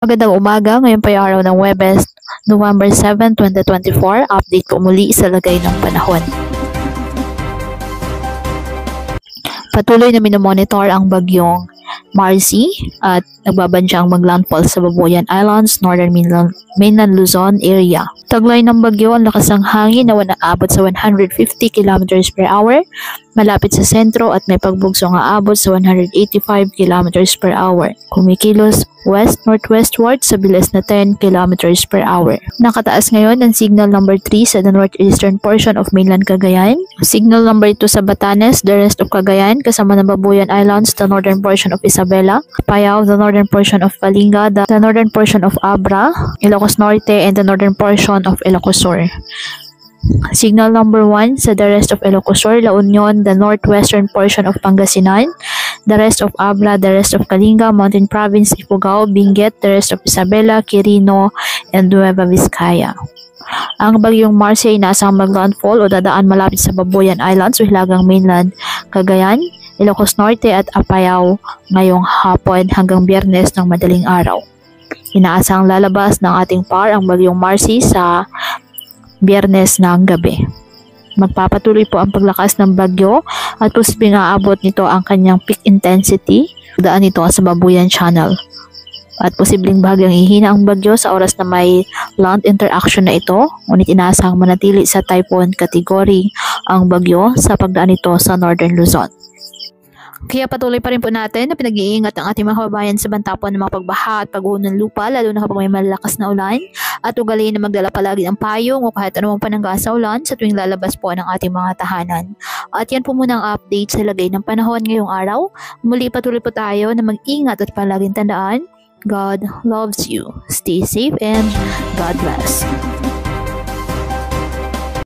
Magandang umaga, ngayon pa yung araw ng Huwebes, November 7, 2024. Update po muli sa lagay ng panahon. Patuloy na minomonitor ang bagyong Marcy at nagbabansyang maglandfall sa Babuyan Islands, Northern Mainland Luzon area. Taglay ng bagyo ang lakas ng hangin na aabot sa 150 km per hour, malapit sa sentro at may pagbugso nga aabot sa 185 km per hour. Kumikilos west-northwestward sa bilis na 10 km per hour. Nakataas ngayon ang signal number 3 sa the northeastern portion of mainland Cagayan, signal number 2 sa Batanes, the rest of Cagayan kasama ng Babuyan Islands, the northern portion of Isabela, Payao, the northern portion of Palinga, the northern portion of Abra, Ilocos Norte, and the northern portion of Ilocos Sur. Signal number 1 sa the rest of Ilocos Sur, La Union, the northwestern portion of Pangasinan, the rest of Abra, the rest of Kalinga, Mountain Province, Ifugao, Benguet, the rest of Isabela, Quirino, and Nueva Vizcaya. Ang bagyong Marcy ay inaasahang maglandfall o dadaan malapit sa Babuyan Islands o hilagang mainland Cagayan, Ilocos Norte at Apayao ngayong hapon hanggang Biyernes ng madaling araw. Inaasahang lalabas ng ating PAR ang bagyong Marcy sa Biyernes ng gabi. Magpapatuloy po ang paglakas ng bagyo at posibleng aabot nito ang kanyang peak intensity. Daan nito sa Babuyan Channel. At posibleng bahagyang ihina ang bagyo sa oras na may land interaction na ito, ngunit inaasahang manatili sa typhoon category ang bagyo sa pagdaan nito sa Northern Luzon. Kaya patuloy pa rin po natin na pinag-iingat ang ating mga kababayan sa bantapon ng mga pagbaha at pagguho ng lupa, lalo na kapag may malakas na ulan, at ugaliin na magdala palagi ng payong o kahit anumang panangga sa ulan sa tuwing lalabas po ng ating mga tahanan. At yan po muna ang update sa lagay ng panahon ngayong araw. Muli patuloy po tayo na mag-ingat at palaging tandaan, God loves you. Stay safe and God bless.